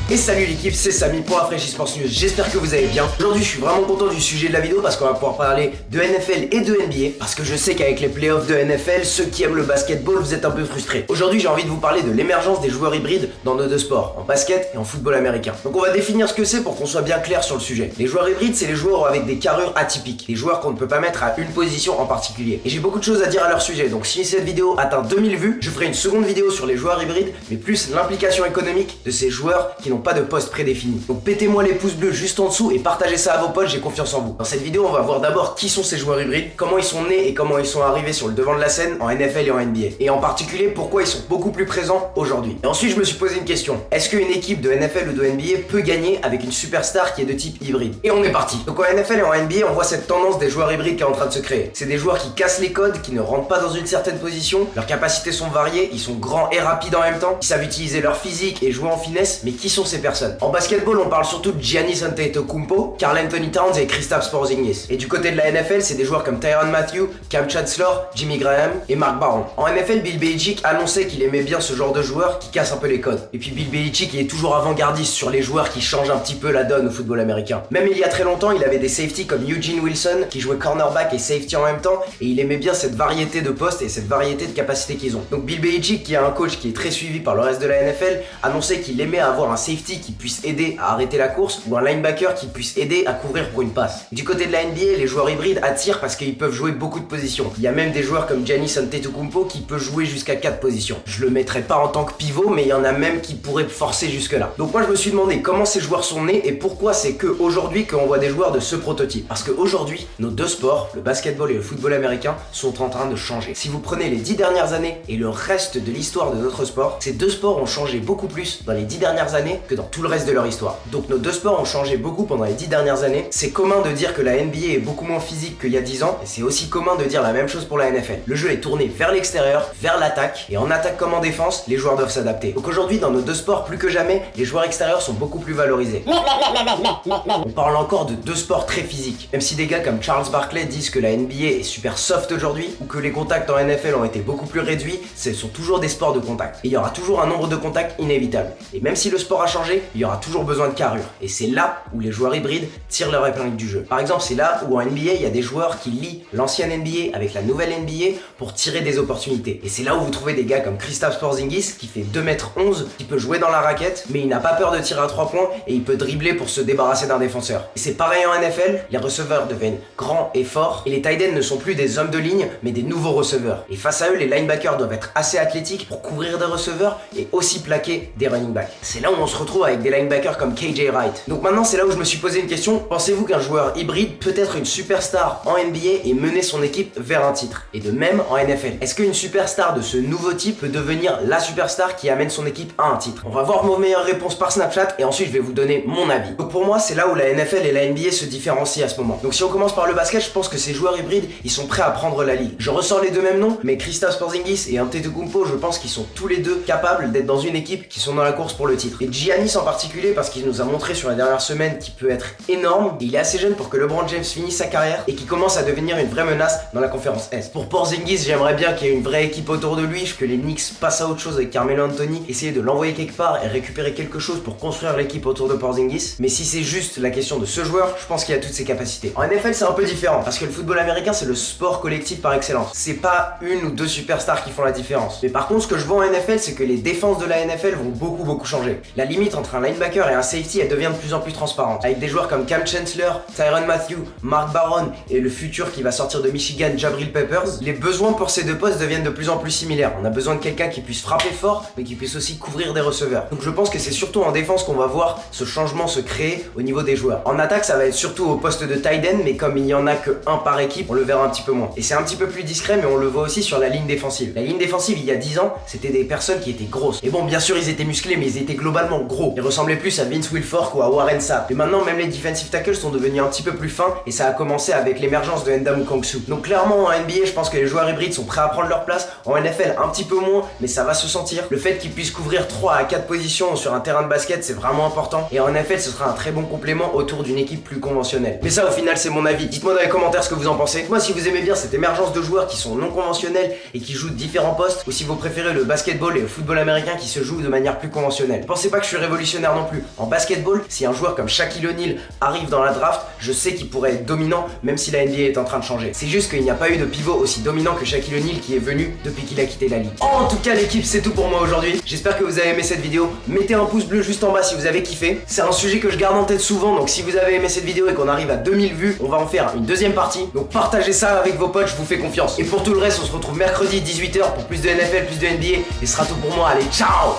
Et salut l'équipe, c'est Samy pour Rafraîchis Sports News, j'espère que vous allez bien. Aujourd'hui je suis vraiment content du sujet de la vidéo parce qu'on va pouvoir parler de NFL et de NBA. Parce que je sais qu'avec les playoffs de NFL, ceux qui aiment le basketball, vous êtes un peu frustrés. Aujourd'hui j'ai envie de vous parler de l'émergence des joueurs hybrides dans nos deux sports, en basket et en football américain. Donc on va définir ce que c'est pour qu'on soit bien clair sur le sujet. Les joueurs hybrides, c'est les joueurs avec des carrures atypiques, les joueurs qu'on ne peut pas mettre à une position en particulier. Et j'ai beaucoup de choses à dire à leur sujet, donc si cette vidéo atteint 2000 vues, je ferai une seconde vidéo sur les joueurs hybrides, mais plus l'implication économique de ces joueurs qui n'ont pas de poste prédéfini. Donc pétez-moi les pouces bleus juste en dessous et partagez ça à vos potes, j'ai confiance en vous. Dans cette vidéo, on va voir d'abord qui sont ces joueurs hybrides, comment ils sont nés et comment ils sont arrivés sur le devant de la scène en NFL et en NBA. Et en particulier, pourquoi ils sont beaucoup plus présents aujourd'hui. Et ensuite, je me suis posé une question. Est-ce qu'une équipe de NFL ou de NBA peut gagner avec une superstar qui est de type hybride? Et on est parti. Donc en NFL et en NBA, on voit cette tendance des joueurs hybrides qui est en train de se créer. C'est des joueurs qui cassent les codes, qui ne rentrent pas dans une certaine position, leurs capacités sont variées, ils sont grands et rapides en même temps, ils savent utiliser leur physique et jouer en finesse, mais qui sont ces personnes? En basketball, on parle surtout de Giannis Antetokounmpo, Karl Anthony Towns et Kristaps Porzingis. Et du côté de la NFL, c'est des joueurs comme Tyrann Mathieu, Cam Chancellor, Jimmy Graham et Mark Barron. En NFL, Bill Belichick annonçait qu'il aimait bien ce genre de joueurs qui cassent un peu les codes. Et puis Bill Belichick, il est toujours avant-gardiste sur les joueurs qui changent un petit peu la donne au football américain. Même il y a très longtemps, il avait des safeties comme Eugene Wilson qui jouait cornerback et safety en même temps, et il aimait bien cette variété de postes et cette variété de capacités qu'ils ont. Donc Bill Belichick, qui est un coach qui est très suivi par le reste de la NFL, annonçait qu'il aimait avoir un safety qui puisse aider à arrêter la course ou un linebacker qui puisse aider à couvrir pour une passe. Du côté de la NBA, les joueurs hybrides attirent parce qu'ils peuvent jouer beaucoup de positions. Il y a même des joueurs comme Giannis Antetokounmpo qui peut jouer jusqu'à 4 positions. Je le mettrai pas en tant que pivot, mais il y en a même qui pourraient forcer jusque là. Donc moi je me suis demandé comment ces joueurs sont nés et pourquoi c'est que aujourd'hui qu'on voit des joueurs de ce prototype. Parce qu'aujourd'hui, nos deux sports, le basketball et le football américain, sont en train de changer. Si vous prenez les 10 dernières années et le reste de l'histoire de notre sport, ces deux sports ont changé beaucoup plus dans les 10 dernières années que dans tout le reste de leur histoire. Donc nos deux sports ont changé beaucoup pendant les 10 dernières années. C'est commun de dire que la NBA est beaucoup moins physique qu'il y a 10 ans, et c'est aussi commun de dire la même chose pour la NFL. Le jeu est tourné vers l'extérieur, vers l'attaque, et en attaque comme en défense, les joueurs doivent s'adapter. Donc aujourd'hui, dans nos deux sports, plus que jamais, les joueurs extérieurs sont beaucoup plus valorisés. On parle encore de deux sports très physiques. Même si des gars comme Charles Barkley disent que la NBA est super soft aujourd'hui, ou que les contacts en NFL ont été beaucoup plus réduits, ce sont toujours des sports de contact. Et il y aura toujours un nombre de contacts inévitable. Et même si le sport a changé, il y aura toujours besoin de carrure. Et c'est là où les joueurs hybrides tirent leur épingle du jeu. Par exemple, c'est là où en NBA, il y a des joueurs qui lient l'ancienne NBA avec la nouvelle NBA pour tirer des opportunités. Et c'est là où vous trouvez des gars comme Kristaps Porzingis qui fait 2m11, qui peut jouer dans la raquette, mais il n'a pas peur de tirer à 3 points et il peut dribbler pour se débarrasser d'un défenseur. Et c'est pareil en NFL, les receveurs deviennent grands et forts et les tight ends ne sont plus des hommes de ligne mais des nouveaux receveurs. Et face à eux, les linebackers doivent être assez athlétiques pour couvrir des receveurs et aussi plaquer des running backs. C'est là où on se retrouve avec des linebackers comme KJ Wright. Donc maintenant, c'est là où je me suis posé une question. Pensez-vous qu'un joueur hybride peut être une superstar en NBA et mener son équipe vers un titre? Et de même en NFL. Est-ce qu'une superstar de ce nouveau type peut devenir la superstar qui amène son équipe à un titre? On va voir vos meilleures réponses par Snapchat et ensuite je vais vous donner mon avis. Donc pour moi, c'est là où la NFL et la NBA se différencient à ce moment. Donc si on commence par le basket, je pense que ces joueurs hybrides, ils sont prêts à prendre la ligue. Je ressors les deux mêmes noms, mais Kristaps Porzingis et Antetokounmpo, je pense qu'ils sont tous les deux capables d'être dans une équipe qui sont dans la course pour le titre. Et Giannis en particulier, parce qu'il nous a montré sur la dernière semaine qu'il peut être énorme. Et il est assez jeune pour que LeBron James finisse sa carrière et qu'il commence à devenir une vraie menace dans la conférence Est. Pour Porzingis, j'aimerais bien qu'il y ait une vraie équipe autour de lui, que les Knicks passent à autre chose avec Carmelo Anthony, essayer de l'envoyer quelque part et récupérer quelque chose pour construire l'équipe autour de Porzingis. Mais si c'est juste la question de ce joueur, je pense qu'il a toutes ses capacités. En NFL, c'est un peu différent parce que le football américain, c'est le sport collectif par excellence. C'est pas une ou deux superstars qui font la différence. Mais par contre, ce que je vois en NFL, c'est que les défenses de la NFL vont beaucoup changer. La limite entre un linebacker et un safety, elle devient de plus en plus transparente. Avec des joueurs comme Cam Chancellor, Tyrann Mathieu, Mark Barron et le futur qui va sortir de Michigan, Jabril Peppers, les besoins pour ces deux postes deviennent de plus en plus similaires. On a besoin de quelqu'un qui puisse frapper fort, mais qui puisse aussi couvrir des receveurs. Donc je pense que c'est surtout en défense qu'on va voir ce changement se créer au niveau des joueurs. En attaque, ça va être surtout au poste de tight end, mais comme il y en a que un par équipe, on le verra un petit peu moins. Et c'est un petit peu plus discret, mais on le voit aussi sur la ligne défensive. La ligne défensive, il y a 10 ans, c'était des personnes qui étaient grosses. Et bon, bien sûr, ils étaient musclés, mais ils étaient globalement gros. Ils ressemblaient plus à Vince Wilfork ou à Warren Sapp. Et maintenant, même les defensive tackles sont devenus un petit peu plus fins, et ça a commencé avec l'émergence de Ndamukong Kongsu. Donc clairement, en NBA, je pense que les joueurs hybrides sont prêts à prendre leur place. En NFL, un petit peu moins, mais ça va se sentir. Le fait qu'ils puissent couvrir 3 à 4 positions sur un terrain de basket, c'est vraiment important. Et en NFL, ce sera un très bon complément autour d'une équipe plus conventionnelle. Mais ça, au final, c'est mon avis. Dites-moi dans les commentaires ce que vous en pensez. Moi, si vous aimez bien cette émergence de joueurs qui sont non conventionnels et qui jouent différents postes, ou si vous préférez le basketball et le football américain qui se jouent de manière plus conventionnelle. Pensez pas que je suis suis révolutionnaire non plus. En basketball, si un joueur comme Shaquille O'Neal arrive dans la draft, je sais qu'il pourrait être dominant même si la NBA est en train de changer. C'est juste qu'il n'y a pas eu de pivot aussi dominant que Shaquille O'Neal qui est venu depuis qu'il a quitté la ligue. En tout cas l'équipe, c'est tout pour moi aujourd'hui. J'espère que vous avez aimé cette vidéo. Mettez un pouce bleu juste en bas si vous avez kiffé. C'est un sujet que je garde en tête souvent, donc si vous avez aimé cette vidéo et qu'on arrive à 2000 vues, on va en faire une deuxième partie. Donc partagez ça avec vos potes, je vous fais confiance. Et pour tout le reste, on se retrouve mercredi 18h pour plus de NFL, plus de NBA. Et ce sera tout pour moi. Allez, ciao!